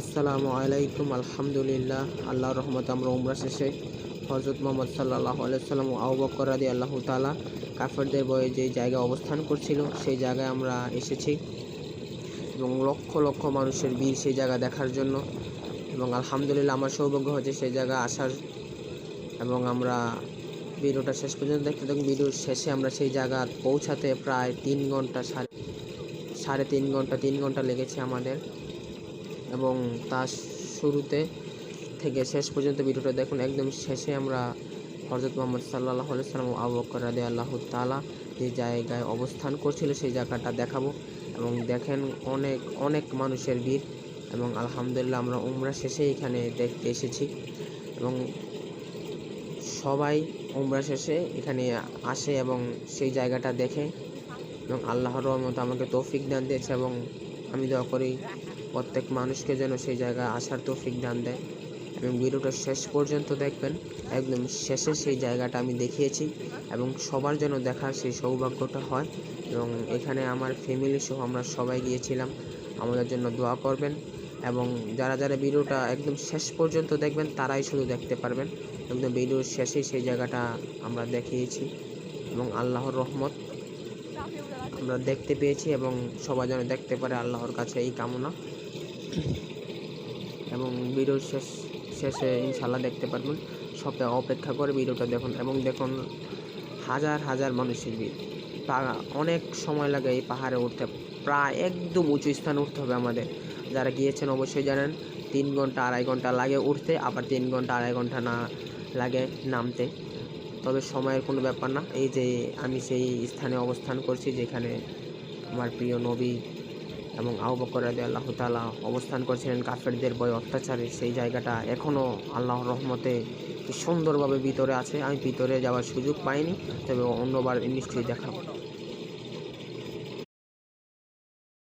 আসসালামু আলাইকুম। আলহামদুলিল্লাহ, আল্লাহর রহমতে আমরা উমরা শেষে হযরত মুহাম্মদ সাল্লাল্লাহু আলাইহি ওয়াসাল্লাম ও আবু বকর রাদিয়াল্লাহু তাআলা কাফেরদের ভয়ে যেই জায়গায় অবস্থান করছিল সেই জায়গায় আমরা এসেছি এবং লক্ষ লক্ষ মানুষের ভিড় সেই জায়গা দেখার জন্য। এবং আলহামদুলিল্লাহ আমার সৌভাগ্য হয়েছে সেই জায়গায় আসার এবং আমরা ভিডিওটা শেষ পর্যন্ত দেখতে থাকুন। ভিডিওর শেষে আমরা সেই জায়গা পৌঁছাতে প্রায় 3 ঘন্টা সাড়ে 3 ঘন্টা লেগেছে আমাদের। এবং তার শুরুতে থেকে শেষ পর্যন্ত ভিডিওটা দেখুন। একদম শেষে আমরা হযরত মুহাম্মদ সাল্লাল্লাহু আলাইহি ওয়াসাল্লাম ও আবু বকর রাদিয়াল্লাহু তাআলা যে জায়গায় অবস্থান করছিল সেই জায়গাটা দেখাবো। এবং দেখেন অনেক অনেক মানুষের ভিড়। এবং আলহামদুলিল্লাহ আমরা উমরা শেষে এখানে দেখতে এসেছি এবং সবাই উমরা শেষে এখানে আসে এবং সেই জায়গাটা দেখে এবং আল্লাহর রহমতে আমাকে তৌফিক দান দিয়েছে। এবং আমি দোয়া করি প্রত্যেক মানুষকে যেন সেই জায়গায় আসার তৌফিক দান দেয়। এবং ভিডিওটা শেষ পর্যন্ত দেখবেন। একদম শেষে সেই জায়গাটা আমি দেখিয়েছি এবং সবার যেন দেখার সেই সৌভাগ্যটা হয়। এবং এখানে আমার ফ্যামিলি সহ আমরা সবাই গিয়েছিলাম। আমাদের জন্য দোয়া করবেন এবং যারা যারা ভিডিওটা একদম শেষ পর্যন্ত দেখবেন তারাই শুধু দেখতে পারবেন। একদম ভিডিওর শেষে সেই জায়গাটা আমরা দেখিয়েছি এবং আল্লাহর রহমত আমরা দেখতে পেয়েছি এবং সবাই যেন দেখতে পারে, আল্লাহর কাছে এই কামনা। এবং ভিডিওর শেষে ইনশাল্লাহ দেখতে পারবেন। সবাই অপেক্ষা করে ভিডিওটা দেখুন এবং দেখুন হাজার হাজার মানুষের ভিড়। অনেক সময় লাগে এই পাহাড়ে উঠতে, প্রায় একদম উঁচু স্থানে উঠতে হবে আমাদের। যারা গিয়েছেন অবশ্যই জানেন 3 ঘন্টা 2.5 ঘন্টা লাগে উঠতে, আবার 3 ঘন্টা 2.5 ঘন্টা না লাগে নামতে। তবে সময়ের কোনো ব্যাপার না। এই যে আমি সেই স্থানে অবস্থান করছি যেখানে আমার প্রিয় নবী এবং আবু বকর রাদিয়াল্লাহু তাআলা অবস্থান করছিলেন কাফেরদের ভয়ে অত্যাচারে। সেই জায়গাটা এখনও আল্লাহর রহমতে সুন্দরভাবে ভিতরে আছে। আমি ভিতরে যাওয়ার সুযোগ পাইনি, তবে অন্যবার নিশ্চয়ই দেখাবো।